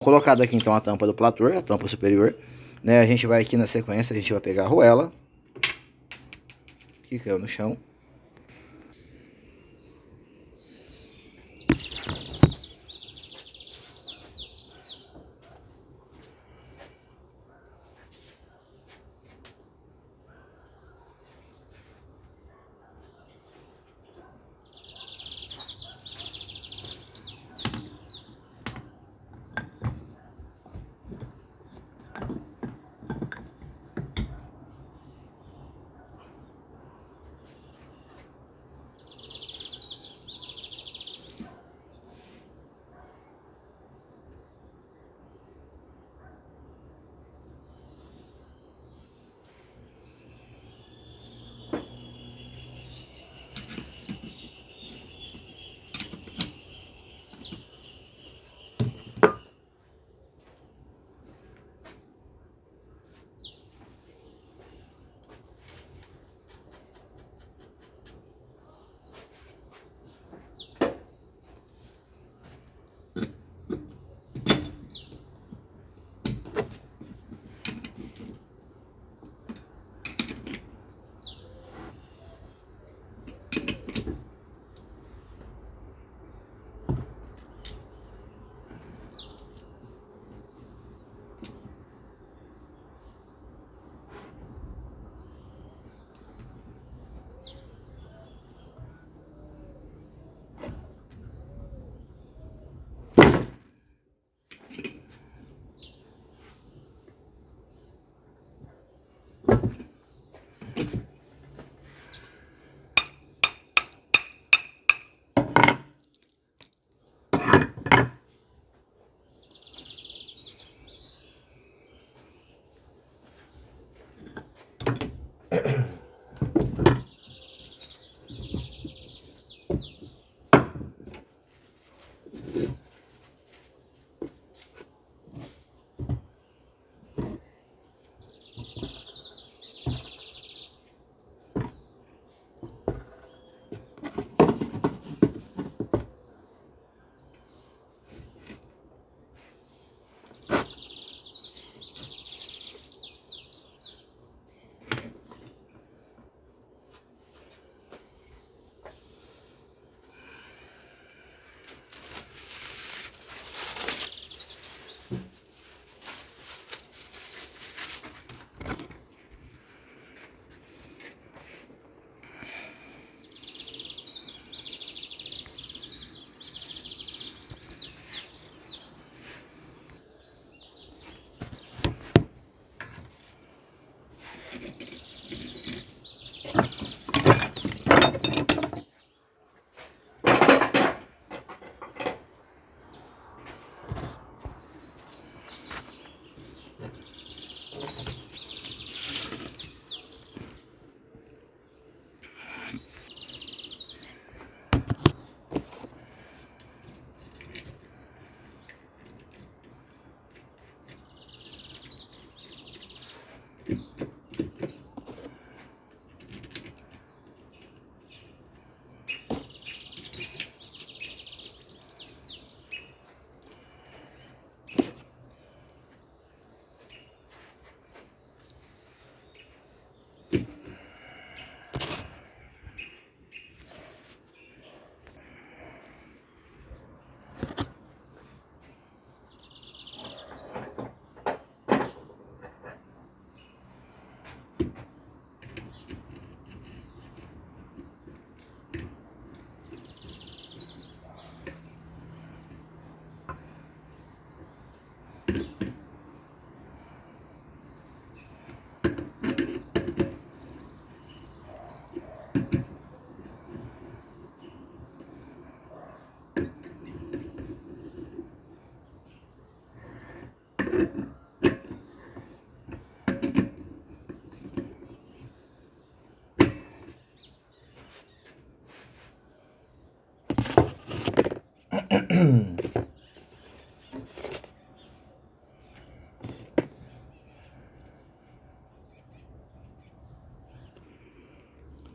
Colocado aqui então a tampa do plator, a tampa superior, né? A gente vai aqui na sequência, a gente vai pegar a arruela, que caiu no chão.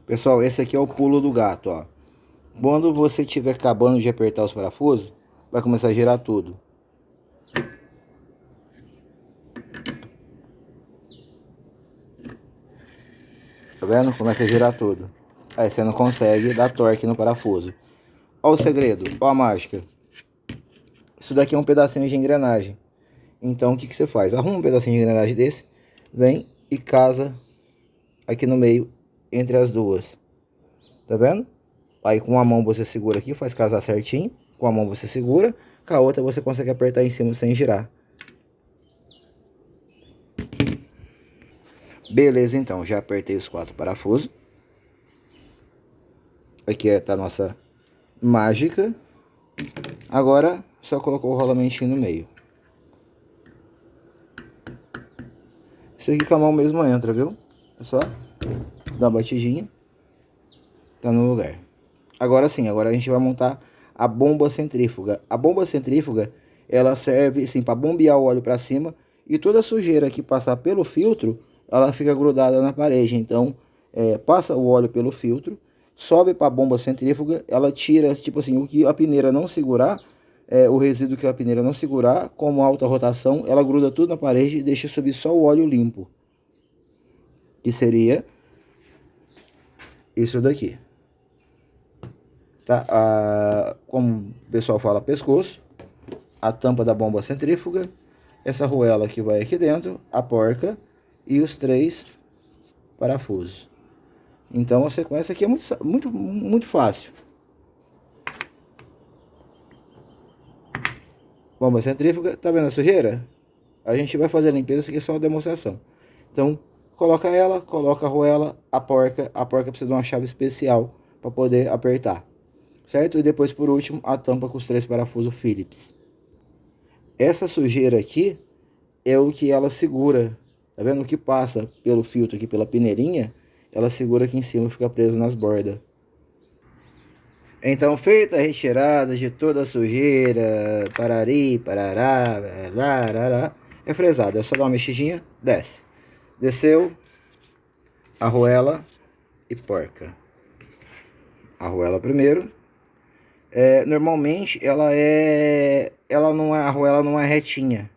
Pessoal, esse aqui é o pulo do gato, ó. Quando você estiver acabando de apertar os parafusos, vai começar a girar tudo. Tá vendo? Começa a girar tudo. Aí você não consegue dar torque no parafuso. Olha o segredo, olha a mágica. Isso daqui é um pedacinho de engrenagem. Então o que que você faz? Arruma um pedacinho de engrenagem desse, vem e casa aqui no meio entre as duas. Tá vendo? Aí com uma mão você segura aqui, faz casar certinho. Com a mão você segura, com a outra você consegue apertar em cima sem girar. Beleza, então, já apertei os 4 parafusos. Aqui tá a nossa mágica. Agora, só colocou o rolamentinho no meio. Isso aqui com a mão mesmo entra, viu? É só dar uma batidinha. Tá no lugar. Agora sim, agora a gente vai montar a bomba centrífuga. A bomba centrífuga, ela serve assim para bombear o óleo para cima. E toda a sujeira que passar pelo filtro, ela fica grudada na parede. Então, passa o óleo pelo filtro, sobe para a bomba centrífuga, ela tira, tipo assim, o que a peneira não segurar, o resíduo que a peneira não segurar, como alta rotação, ela gruda tudo na parede e deixa subir só o óleo limpo. Que seria isso daqui. Tá? Como o pessoal fala, pescoço, a tampa da bomba centrífuga, essa arruela que vai aqui dentro, a porca e os 3 parafusos. Então a sequência aqui é muito fácil. Bomba centrífuga, tá vendo a sujeira? A gente vai fazer a limpeza, isso aqui é só uma demonstração. Então, coloca ela, coloca a arruela, a porca precisa de uma chave especial para poder apertar. Certo? E depois, por último, a tampa com os 3 parafusos Phillips. Essa sujeira aqui é o que ela segura. Tá vendo? O que passa pelo filtro aqui, pela peneirinha, ela segura aqui em cima e fica preso nas bordas. Então, feita a retirada de toda a sujeira, parari, parará, larará, é fresado. É só dar uma mexidinha, desce. Desceu, arruela e porca. Arruela primeiro. Normalmente a arruela não é retinha,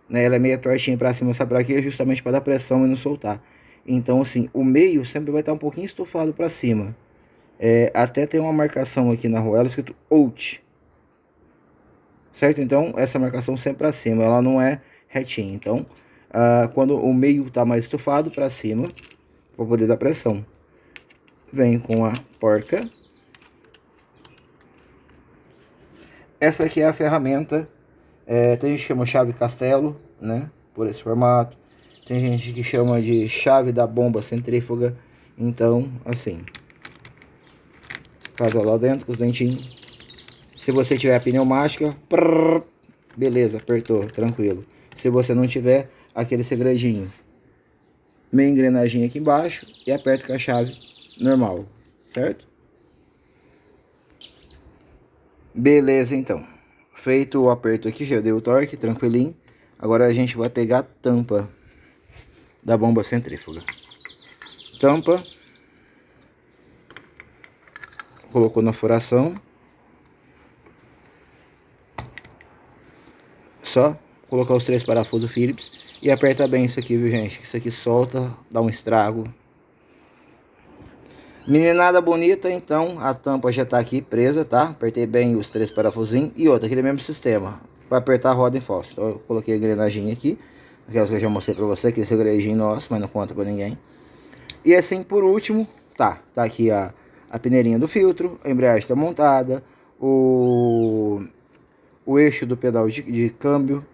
né? Ela é meio tortinha para cima, sabe para quê? Justamente para dar pressão e não soltar. Então assim, o meio sempre vai estar um pouquinho estufado para cima. Até tem uma marcação aqui na arruela escrito out, certo? Então essa marcação sempre para cima, ela não é retinha. Então quando o meio está mais estufado para cima, para poder dar pressão, vem com a porca. Essa aqui é a ferramenta. Tem gente que chama chave castelo, né? Por esse formato. Tem gente que chama de chave da bomba centrífuga. Então, assim. Faz ela lá dentro com os dentinhos. Se você tiver a pneumática, beleza, apertou, tranquilo. Se você não tiver, aquele segredinho. Meia engrenagem aqui embaixo e aperta com a chave normal, certo? Beleza, então. Feito o aperto aqui, já deu o torque, tranquilinho. Agora a gente vai pegar a tampa da bomba centrífuga. Tampa. Colocou na furação. Só colocar os 3 parafusos Phillips e aperta bem isso aqui, viu, gente? Isso aqui solta, dá um estrago. Meninada bonita, então a tampa já tá aqui presa, tá? Apertei bem os 3 parafusinhos e outra, aquele mesmo sistema. Vai apertar a roda em falso. Então eu coloquei a engrenagem aqui, aquelas que eu já mostrei pra você, aquele segredinho nosso, mas não conta pra ninguém. E assim, por último, tá aqui a peneirinha do filtro, a embreagem tá montada, o eixo do pedal de câmbio.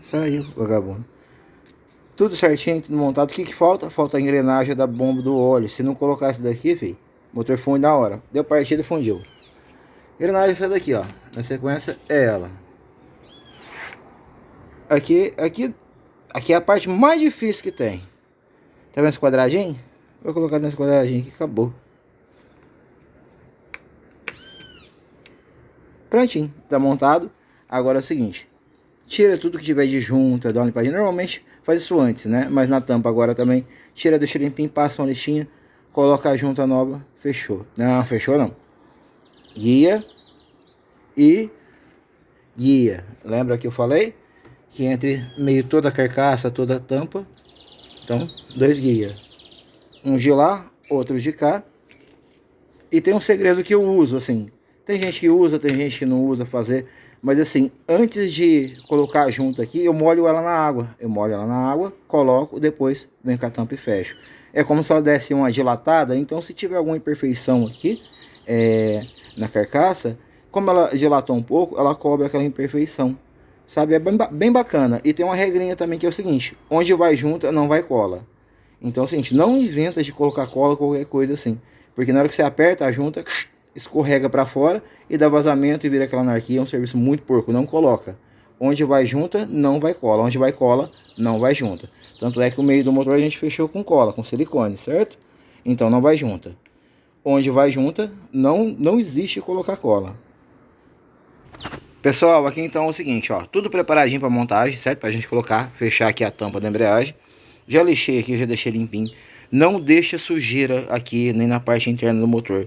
Saiu, vagabundo. Tudo certinho, tudo montado. O que que falta? Falta a engrenagem da bomba do óleo. Se não colocar isso daqui, filho, o motor funde na hora. Deu partida, fundiu. Engrenagem é essa daqui, ó. Na sequência é ela. Aqui é a parte mais difícil que tem. Tá vendo esse quadradinho? Vou colocar nesse quadradinho aqui, acabou. Prontinho, tá montado. Agora é o seguinte. Tira tudo que tiver de junta, dá uma limpadinha. Normalmente faz isso antes, né? Mas na tampa agora também. Tira, deixa limpinho, passa uma lixinha. Coloca a junta nova, fechou. Não, fechou não. Guia e guia. Lembra que eu falei? Que entre meio toda a carcaça, toda a tampa. Então, 2 guias. um de lá, outro de cá. E tem um segredo que eu uso, assim. Tem gente que usa, tem gente que não usa fazer. Mas assim, antes de colocar junto aqui, eu molho ela na água. Eu molho ela na água, coloco, depois venho com a tampa e fecho. É como se ela desse uma dilatada. Então se tiver alguma imperfeição aqui na carcaça, como ela dilatou um pouco, ela cobre aquela imperfeição. Sabe? É bem bacana. E tem uma regrinha também que é o seguinte: onde vai junta, não vai cola. Então é o seguinte, não inventa de colocar cola ou qualquer coisa assim. Porque na hora que você aperta a junta, escorrega para fora e dá vazamento e vira aquela anarquia. É um serviço muito porco, não coloca. Onde vai junta, não vai cola. Onde vai cola, não vai junta. Tanto é que o meio do motor a gente fechou com cola, com silicone, certo? Então não vai junta. Onde vai junta, não existe colocar cola. Pessoal, aqui então é o seguinte, ó, tudo preparadinho para montagem, certo? Pra gente colocar, fechar aqui a tampa da embreagem. Já lixei aqui, já deixei limpinho. Não deixa sujeira aqui, nem na parte interna do motor.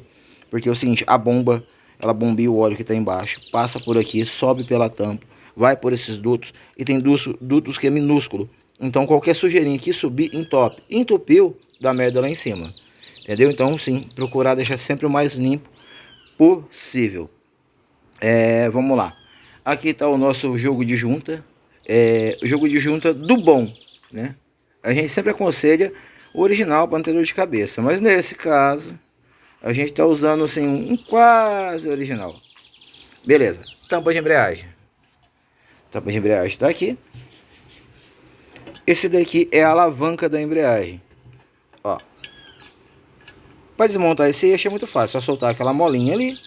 Porque é o seguinte, a bomba, ela bombia o óleo que está embaixo, passa por aqui, sobe pela tampa, vai por esses dutos, e tem dutos que é minúsculo. Então qualquer sujeirinha que subir, entope. Entupiu, dá merda lá em cima. Entendeu? Então sim, procurar deixar sempre o mais limpo possível. Vamos lá. Aqui está o nosso jogo de junta. O jogo de junta do bom, né? A gente sempre aconselha o original para não ter dor de cabeça. Mas nesse caso, a gente está usando assim, um quase original. Beleza. Tampa de embreagem. Tampa de embreagem está aqui. Esse daqui é a alavanca da embreagem. Ó. Para desmontar esse eixo é muito fácil. É só soltar aquela molinha ali.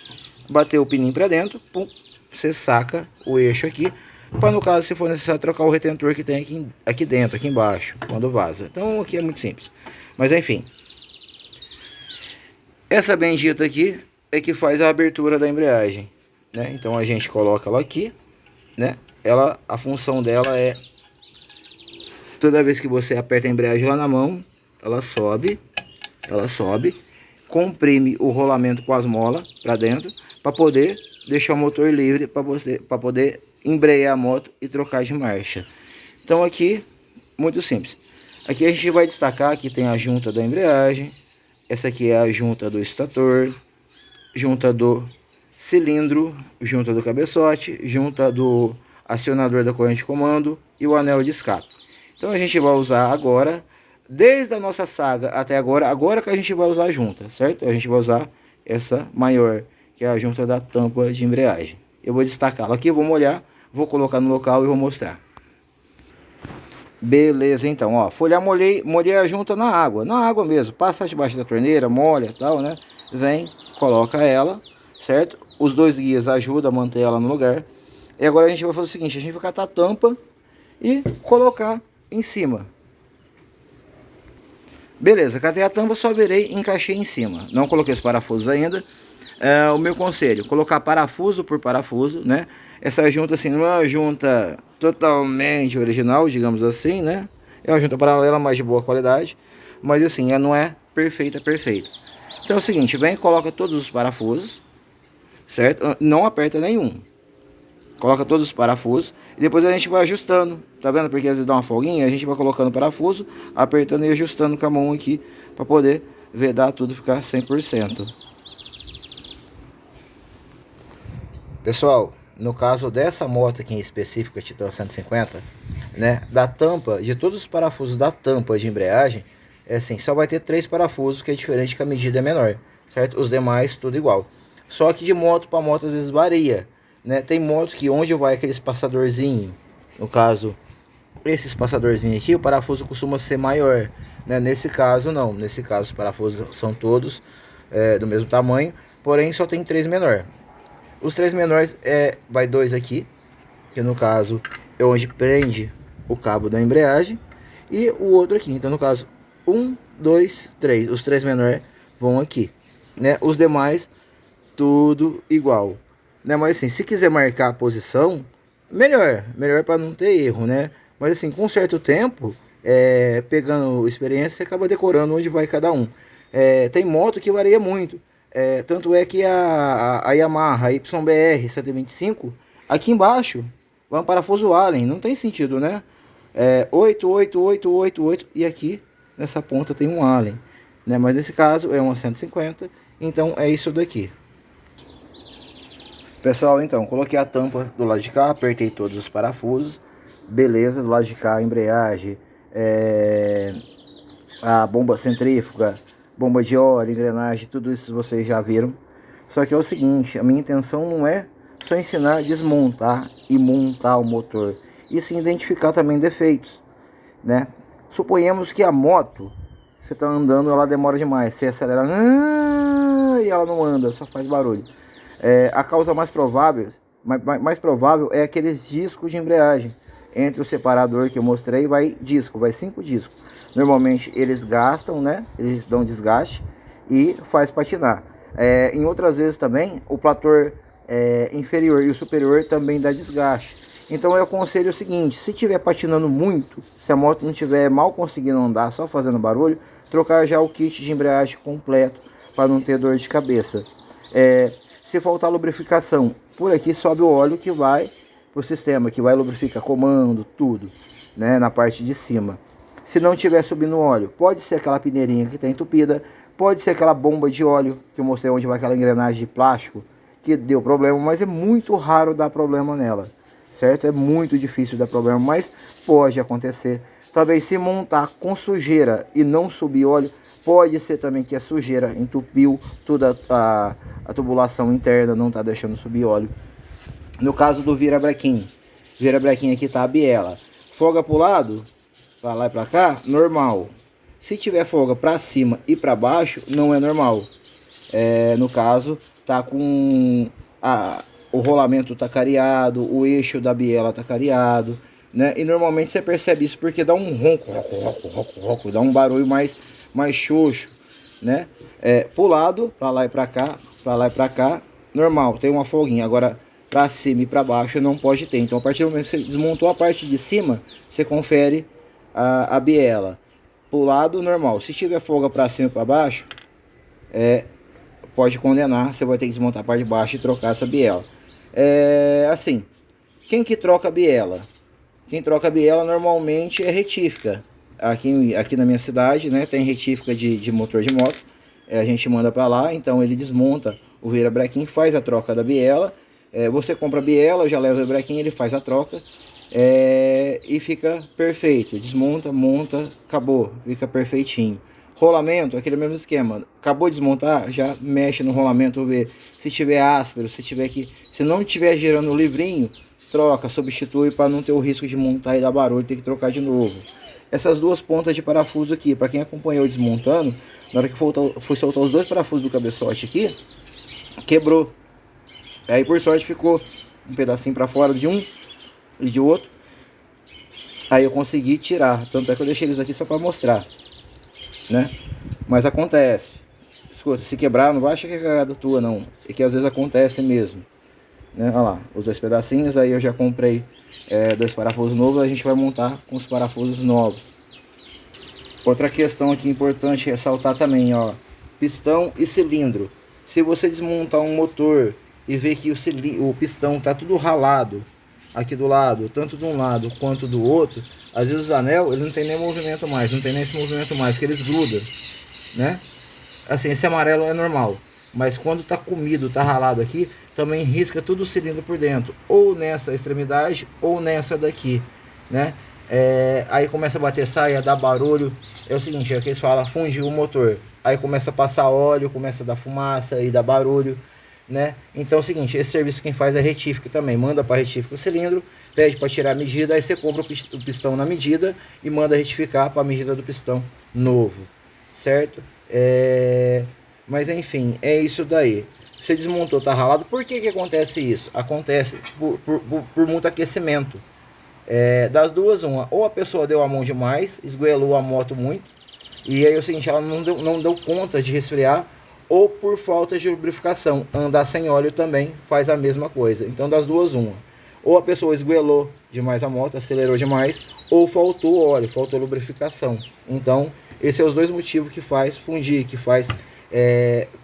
Bater o pininho para dentro. Pum, você saca o eixo aqui. Para no caso, se for necessário, trocar o retentor que tem aqui dentro, aqui embaixo, quando vaza. Então aqui é muito simples. Mas enfim. Essa bendita aqui é que faz a abertura da embreagem, né? Então a gente coloca ela aqui, né? A função dela é, toda vez que você aperta a embreagem lá na mão, ela sobe, comprime o rolamento com as molas para dentro, para poder deixar o motor livre para poder embrear a moto e trocar de marcha. Então aqui, muito simples. Aqui a gente vai destacar que tem a junta da embreagem. Essa aqui é a junta do estator, junta do cilindro, junta do cabeçote, junta do acionador da corrente de comando e o anel de escape. Então a gente vai usar agora, desde a nossa saga até agora que a gente vai usar a junta, certo? A gente vai usar essa maior, que é a junta da tampa de embreagem. Eu vou destacá-la aqui, vou molhar, vou colocar no local e vou mostrar. Beleza, então, ó, folhar, molhei a junta na água mesmo, passa debaixo da torneira, molha e tal, né? Vem, coloca ela, certo? Os dois guias ajudam a manter ela no lugar. E agora a gente vai fazer o seguinte, a gente vai catar a tampa e colocar em cima. Beleza, catei a tampa, só virei e encaixei em cima. Não coloquei os parafusos ainda. O meu conselho, colocar parafuso por parafuso, né? Essa junta assim não é uma junta totalmente original, digamos assim, né? É uma junta paralela, mas de boa qualidade. Mas assim, ela não é perfeita. Então é o seguinte, vem e coloca todos os parafusos, certo? Não aperta nenhum. Coloca todos os parafusos e depois a gente vai ajustando, tá vendo? Porque às vezes dá uma folguinha, a gente vai colocando o parafuso, apertando e ajustando com a mão aqui, para poder vedar tudo ficar 100%. Pessoal, no caso dessa moto aqui em específico, a Titan 150, né, da tampa, de todos os parafusos da tampa de embreagem, assim, só vai ter 3 parafusos, que é diferente, que a medida é menor, certo? Os demais tudo igual. Só que de moto para moto às vezes varia, né? Tem moto que onde vai aquele espaçadorzinho, no caso, esse espaçadorzinho aqui, o parafuso costuma ser maior, né? Nesse caso não, nesse caso os parafusos são todos do mesmo tamanho, porém só tem 3 menor. Os 3 menores vai 2 aqui, que no caso é onde prende o cabo da embreagem, e o outro aqui. Então no caso 1, 2, 3, os 3 menores vão aqui, né? Os demais tudo igual, né? Mas assim, se quiser marcar a posição, melhor para não ter erro, né? Mas assim, com certo tempo, pegando experiência, você acaba decorando onde vai cada um. Tem moto que varia muito. Tanto é que a Yamaha YBR 125, aqui embaixo vai um parafuso Allen, não tem sentido, né? 8, 8, 8, 8, 8, e aqui nessa ponta tem um Allen, né? Mas nesse caso é uma 150, então é isso daqui. Pessoal, então, coloquei a tampa do lado de cá, apertei todos os parafusos, beleza, do lado de cá a embreagem, a bomba centrífuga, bomba de óleo, engrenagem, tudo isso vocês já viram. Só que é o seguinte, a minha intenção não é só ensinar a desmontar e montar o motor, e sim identificar também defeitos, né? Suponhamos que a moto, você está andando, ela demora demais, você acelera e ela não anda, só faz barulho. A causa mais provável é aqueles discos de embreagem. Entre o separador que eu mostrei vai 5 discos. Normalmente eles gastam, né? Eles dão desgaste e faz patinar. Em outras vezes também o plator inferior e o superior também dá desgaste. Então eu aconselho o seguinte: se estiver patinando muito, se a moto não estiver mal conseguindo andar, só fazendo barulho, trocar já o kit de embreagem completo para não ter dor de cabeça. Se faltar lubrificação, por aqui sobe o óleo que vai para o sistema, que vai lubrificar comando, tudo, né, na parte de cima. Se não tiver subindo óleo, pode ser aquela peneirinha que está entupida, pode ser aquela bomba de óleo, que eu mostrei onde vai aquela engrenagem de plástico, que deu problema, mas é muito raro dar problema nela, certo? É muito difícil dar problema, mas pode acontecer. Talvez se montar com sujeira e não subir óleo, pode ser também que a sujeira entupiu toda a tubulação interna, não está deixando subir óleo. No caso do virabrequim aqui está a biela. Folga para o lado, para lá e para cá, normal. Se tiver folga para cima e para baixo, não é normal. No caso, tá com o rolamento tá cariado, o eixo da biela tá cariado, né? E normalmente você percebe isso porque dá um ronco, dá um barulho mais xoxo, né? Pro lado, para lá e para cá, normal, tem uma folguinha. Agora, para cima e para baixo não pode ter. Então, a partir do momento que você desmontou a parte de cima, você confere a biela. Pro lado, normal. Se tiver folga para cima e para baixo, pode condenar. Você vai ter que desmontar a parte de baixo e trocar essa biela. Assim, quem que troca a biela? Quem troca a biela normalmente é retífica. Aqui na minha cidade, né, tem retífica de motor de moto. A gente manda para lá, então ele desmonta o virabrequim, faz a troca da biela. Você compra a biela, já leva o virabrequim, ele faz a troca e fica perfeito. Desmonta, monta, acabou, fica perfeitinho. Rolamento, aquele mesmo esquema. Acabou de desmontar, já mexe no rolamento, ver se tiver áspero, se não tiver girando o livrinho, troca, substitui para não ter o risco de montar e dar barulho, ter que trocar de novo. Essas duas pontas de parafuso aqui, para quem acompanhou desmontando, na hora que foi soltar os dois parafusos do cabeçote aqui, quebrou. Aí por sorte ficou um pedacinho para fora de um e de outro. Aí eu consegui tirar, tanto é que eu deixei eles aqui só para mostrar, né? Mas acontece. Escuta, se quebrar, não vai achar que é cagada tua não, é que às vezes acontece mesmo, né? Olha lá, os dois pedacinhos. Aí eu já comprei dois parafusos novos, a gente vai montar com os parafusos novos. Outra questão aqui importante ressaltar também, ó, pistão e cilindro. Se você desmontar um motor e ver que o pistão tá tudo ralado aqui do lado, tanto de um lado quanto do outro, às vezes os anel, ele não tem nem movimento mais, não tem nem esse movimento mais, que eles grudam, né? Assim, esse amarelo é normal, mas quando tá comido, tá ralado aqui, também risca todo o cilindro por dentro, ou nessa extremidade ou nessa daqui, né? Aí começa a bater saia, dá barulho. É o seguinte, é que eles falam, fundiu o motor. Aí começa a passar óleo, começa a dar fumaça e dá barulho, né? Então é o seguinte, esse serviço quem faz é retífica também. Manda para retífica o cilindro, pede para tirar a medida, aí você compra o pistão na medida e manda retificar para a medida do pistão novo, certo? Mas enfim, é isso daí. Você desmontou, tá ralado. Por que que acontece isso? Acontece por muito aquecimento. Das duas, uma, ou a pessoa deu a mão demais, esgoelou a moto muito, e aí é o seguinte, ela não deu conta de resfriar, ou por falta de lubrificação. Andar sem óleo também faz a mesma coisa. Então das duas, uma, ou a pessoa esgoelou demais a moto, acelerou demais, ou faltou óleo, faltou lubrificação. Então esses são os dois motivos que faz fundir, que faz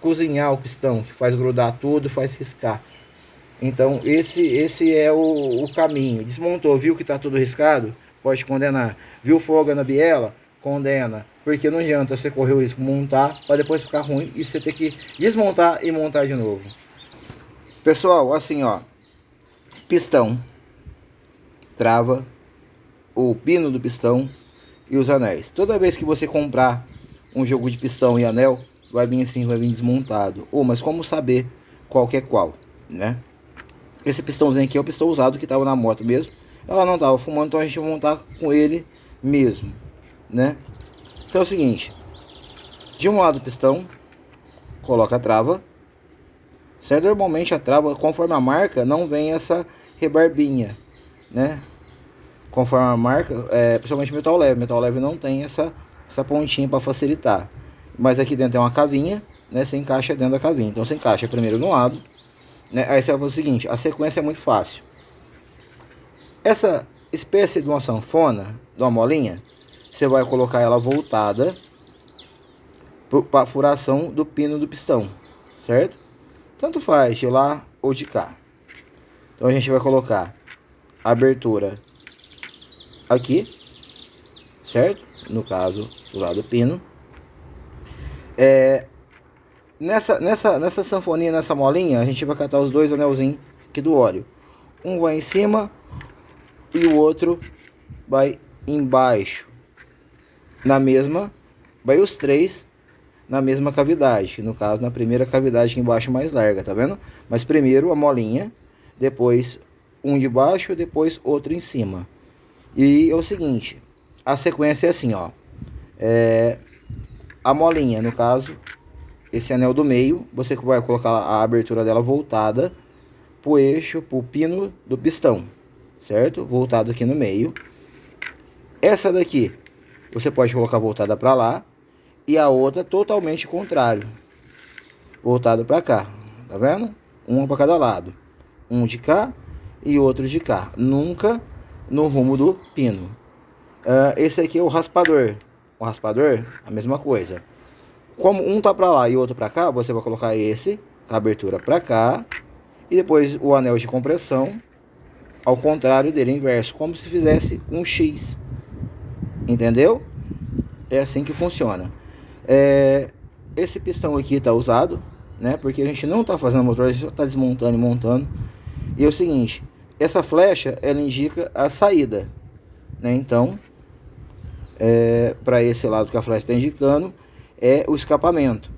cozinhar o pistão, que faz grudar tudo, faz riscar. Então esse é o caminho. Desmontou, viu que está tudo riscado? Pode condenar. Viu folga na biela? condena. Porque não adianta você correr o risco de montar para depois ficar ruim e você ter que desmontar e montar de novo. Pessoal, assim ó, pistão, trava, o pino do pistão e os anéis. Toda vez que você comprar um jogo de pistão e anel, vai vir assim, vai vir desmontado. Mas como saber qual que é qual, né? Esse pistãozinho aqui é o pistão usado que estava na moto mesmo. Ela não estava fumando, então a gente vai montar com ele mesmo, né? Então é o seguinte, de um lado do pistão, coloca a trava, certo? Normalmente a trava, conforme a marca, não vem essa rebarbinha, né? Conforme a marca, principalmente metal leve não tem essa pontinha para facilitar. Mas aqui dentro tem uma cavinha, né? Você encaixa dentro da cavinha. Então você encaixa primeiro no lado, né? Aí você vai fazer o seguinte, a sequência é muito fácil. Essa espécie de uma sanfona, de uma molinha, você vai colocar ela voltada para a furação do pino do pistão, certo? Tanto faz de lá ou de cá. Então a gente vai colocar a abertura aqui, certo? No caso, do lado do pino. Nessa sanfoninha, nessa molinha, a gente vai catar os dois anelzinhos aqui do óleo. Um vai em cima e o outro vai embaixo. Na mesma, vai os três na mesma cavidade. No caso, na primeira cavidade aqui embaixo mais larga, tá vendo? Mas primeiro a molinha, depois um de baixo, depois outro em cima. E é o seguinte, a sequência é assim, ó. A molinha, no caso, esse anel do meio, você vai colocar a abertura dela voltada pro eixo, pro pino do pistão, certo? Voltado aqui no meio. Essa daqui, você pode colocar voltada para lá e a outra totalmente contrário, voltado para cá, tá vendo? Uma para cada lado, um de cá e outro de cá, nunca no rumo do pino. Esse aqui é o raspador. O raspador, a mesma coisa. Como um tá para lá e o outro para cá, você vai colocar esse, a abertura para cá, e depois o anel de compressão ao contrário dele, inverso, como se fizesse um X. Entendeu? É assim que funciona. Esse pistão aqui tá usado, né? Porque a gente não tá fazendo motor, a gente só tá desmontando e montando. E é o seguinte, essa flecha, ela indica a saída, né? Então, para esse lado que a flecha está indicando, é o escapamento.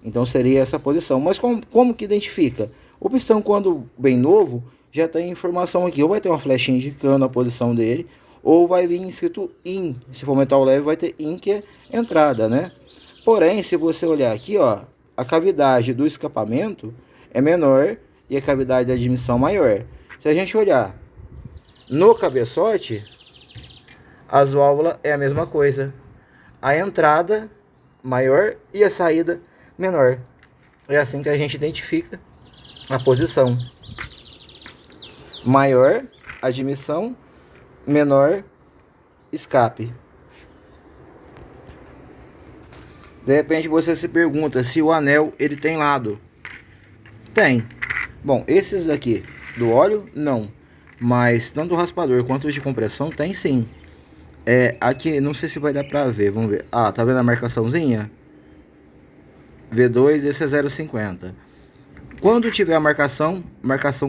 Então seria essa posição. Mas como que identifica? O pistão, quando bem novo, já tem informação aqui. Ou vai ter uma flechinha indicando a posição dele, ou vai vir escrito IN. Se for metal leve, vai ter IN, que é entrada, né? Porém, se você olhar aqui, ó, a cavidade do escapamento é menor e a cavidade da admissão maior. Se a gente olhar no cabeçote, as válvulas é a mesma coisa. A entrada maior e a saída menor. É assim que a gente identifica a posição. Maior admissão, menor escape. De repente você se pergunta se o anel ele tem lado. Tem. Bom, esses aqui do óleo não, mas tanto o raspador quanto os de compressão tem sim. Aqui não sei se vai dar pra ver, vamos ver. Ah, tá vendo a marcaçãozinha? V2, esse é 0,50. Quando tiver a marcação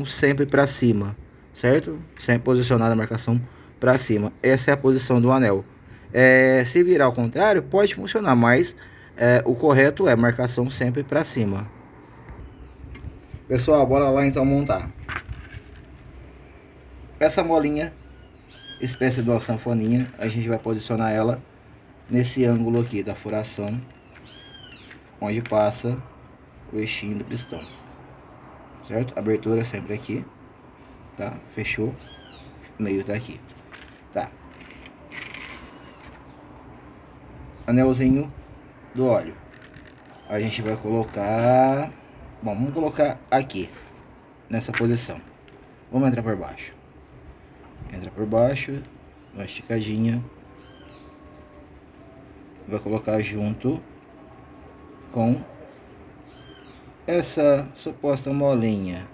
sempre para cima, certo? Sempre posicionada a marcação para cima. Essa é a posição do anel. Se virar ao contrário, pode funcionar, mas o correto é marcação sempre para cima. Pessoal, bora lá então montar. Essa molinha, espécie de uma sanfoninha, a gente vai posicionar ela nesse ângulo aqui da furação, onde passa o eixinho do pistão, certo? Abertura sempre aqui, tá? Fechou, o meio tá aqui, tá? Anelzinho do óleo, a gente vai colocar, bom, vamos colocar aqui, nessa posição. Vamos entrar por baixo. Entra por baixo, uma esticadinha, vai colocar junto com essa suposta molinha,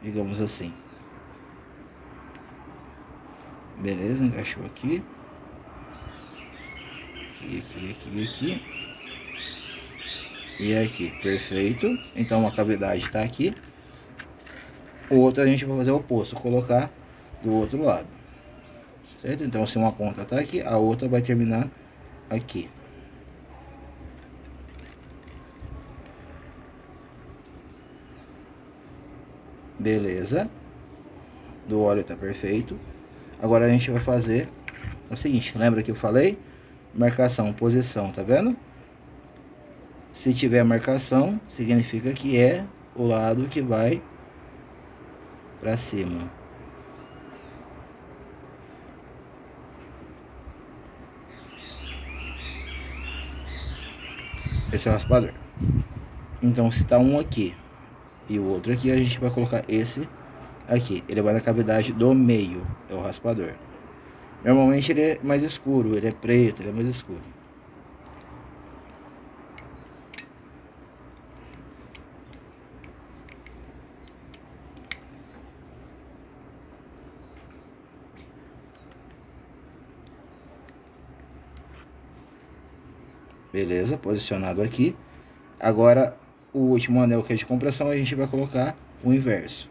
digamos assim. Beleza, encaixou aqui. aqui. E aqui, perfeito. Então a cavidade está aqui. O outro a gente vai fazer o oposto, colocar do outro lado. Certo? Então se uma ponta está aqui, a outra vai terminar aqui. Beleza. Do óleo tá perfeito. Agora a gente vai fazer o seguinte, lembra que eu falei? Marcação, posição, tá vendo? Se tiver marcação, significa que é o lado que vai para cima. Esse é o raspador. Então se tá um aqui e o outro aqui, a gente vai colocar esse aqui. Ele vai na cavidade do meio, é o raspador. Normalmente ele é mais escuro, ele é preto, ele é mais escuro. Beleza, posicionado aqui. Agora o último anel que é de compressão, a gente vai colocar o inverso.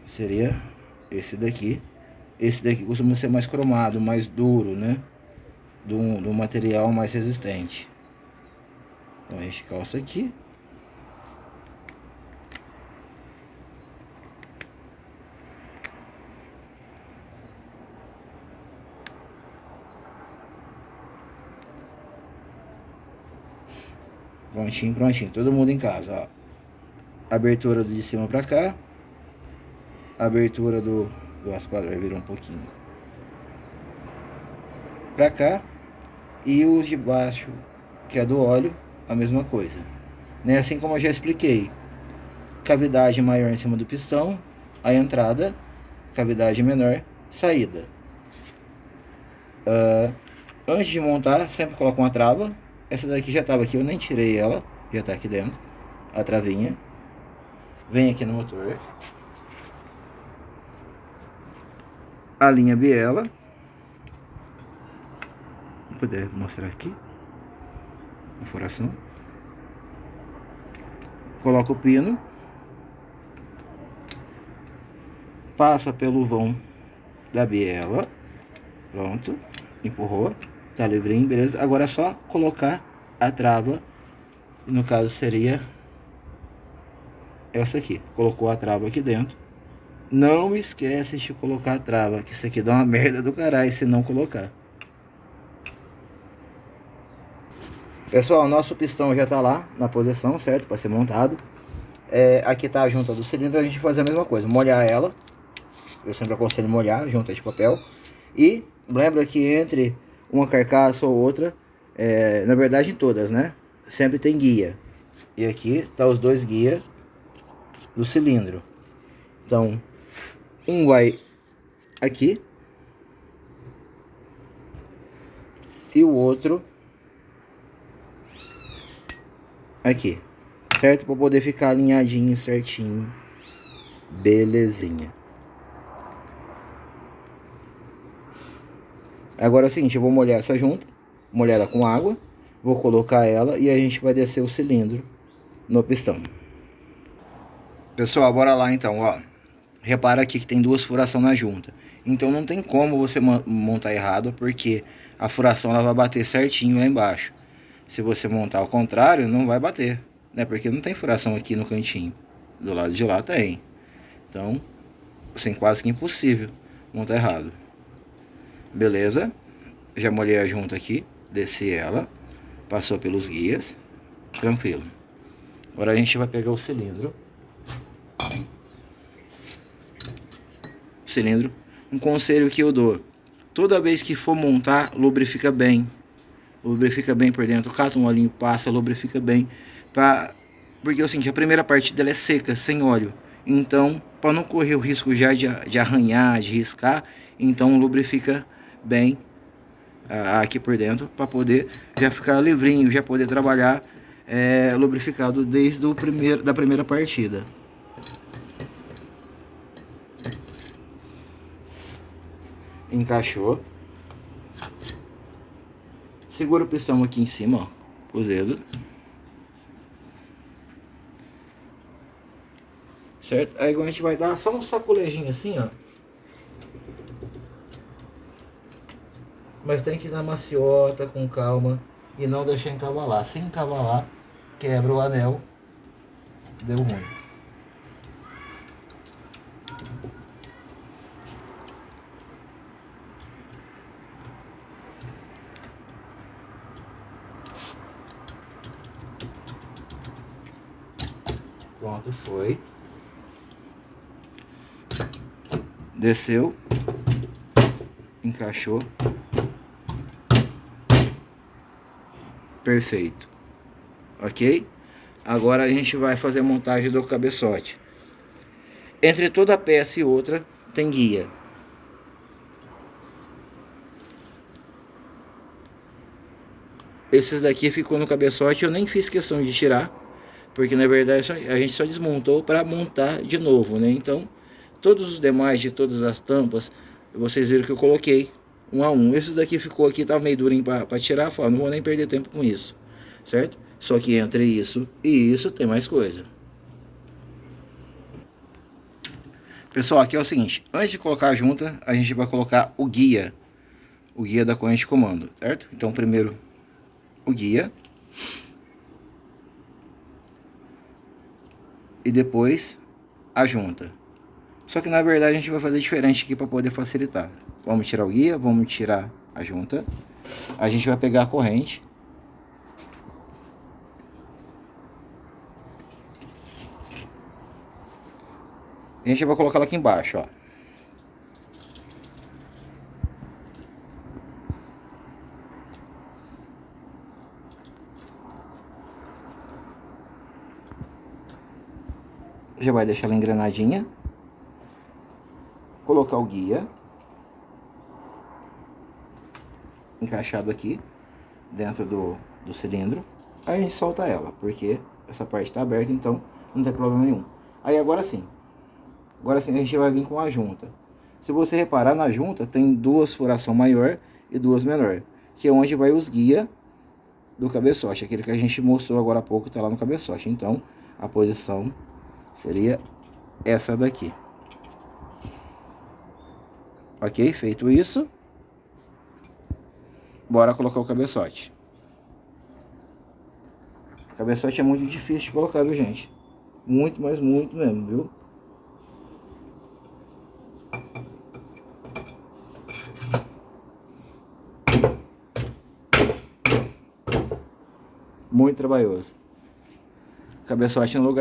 Seria esse daqui. Esse daqui costuma ser mais cromado, mais duro, né? Do material mais resistente. Então a gente calça aqui. Prontinho, prontinho. Todo mundo em casa, ó. Abertura de cima pra cá. Abertura do raspador, virou um pouquinho pra cá. E os de baixo, que é do óleo, a mesma coisa, né? Assim como eu já expliquei. Cavidade maior em cima do pistão, a entrada. Cavidade menor, saída. Antes de montar, sempre coloco uma trava. Essa daqui já estava aqui, eu nem tirei ela. Já está aqui dentro, a travinha. Vem aqui no motor. Alinha a biela. Vou poder mostrar aqui a furação. Coloca o pino. Passa pelo vão da biela. Pronto. Empurrou. Tá livrinho, beleza? Agora é só colocar a trava. No caso seria essa aqui. Colocou a trava aqui dentro. Não esquece de colocar a trava, que isso aqui dá uma merda do caralho se não colocar. Pessoal, nosso pistão já tá lá na posição, certo? Para ser montado. Aqui tá a junta do cilindro, a gente vai fazer a mesma coisa. Molhar ela. Eu sempre aconselho molhar, junta de papel. E lembra que entre uma carcaça ou outra, na verdade em todas, né? Sempre tem guia. E aqui tá os dois guias do cilindro. Então, um vai aqui e o outro aqui, certo? Para poder ficar alinhadinho certinho, belezinha. Agora é o seguinte, eu vou molhar essa junta, molhar ela com água, vou colocar ela e a gente vai descer o cilindro no pistão. Pessoal, bora lá então, ó. Repara aqui que tem duas furações na junta. Então não tem como você montar errado, porque a furação ela vai bater certinho lá embaixo. Se você montar ao contrário, não vai bater, né? Porque não tem furação aqui no cantinho. Do lado de lá tem. Então, assim, quase que impossível montar errado. Beleza? Já molhei a junta aqui, desci ela, passou pelos guias, tranquilo. Agora a gente vai pegar o cilindro. Um conselho que eu dou: toda vez que for montar, lubrifica bem. Lubrifica bem por dentro, cata um olhinho, passa, lubrifica bem. Porque assim, a primeira parte dela é seca, sem óleo. Então, para não correr o risco já de arranhar, de riscar, então lubrifica bem aqui por dentro, para poder já ficar livrinho, já poder trabalhar lubrificado desde da primeira partida. Encaixou. Segura o pistão aqui em cima, ó, os dedos. Certo? Aí agora a gente vai dar só um sacolejinho assim, ó. Mas tem que ir na maciota, com calma, e não deixar encavalar. Se encavalar, quebra o anel, deu ruim. Pronto, foi. Desceu. Encaixou. Perfeito. Ok? Agora a gente vai fazer a montagem do cabeçote. Entre toda peça e outra tem guia. Esses daqui ficou no cabeçote, eu nem fiz questão de tirar, porque na verdade a gente só desmontou para montar de novo, né? Então, todos os demais de todas as tampas, vocês viram que eu coloquei um a um. Esses daqui ficou aqui, tava meio durinho para tirar, falei, não vou nem perder tempo com isso, certo? Só que entre isso e isso tem mais coisa. Pessoal, aqui é o seguinte, antes de colocar a junta, a gente vai colocar o guia da corrente de comando, certo? Então primeiro o guia e depois a junta. Só que na verdade a gente vai fazer diferente aqui para poder facilitar. Vamos tirar o guia, vamos tirar a junta. A gente vai pegar a corrente. E a gente vai colocar ela aqui embaixo, ó. Já vai deixar ela engrenadinha. Colocar o guia encaixado aqui dentro do cilindro. Aí a gente solta ela, porque essa parte está aberta, então não tem problema nenhum. Aí agora sim a gente vai vir com a junta. Se você reparar, na junta tem duas furação maior e duas menor, que é onde vai os guia do cabeçote, aquele que a gente mostrou agora há pouco, está lá no cabeçote. Então a posição seria essa daqui. Ok? Feito isso, bora colocar o cabeçote. O cabeçote é muito difícil de colocar, viu, gente? Muito, mas muito mesmo, viu? Muito trabalhoso. Cabeçote no lugar.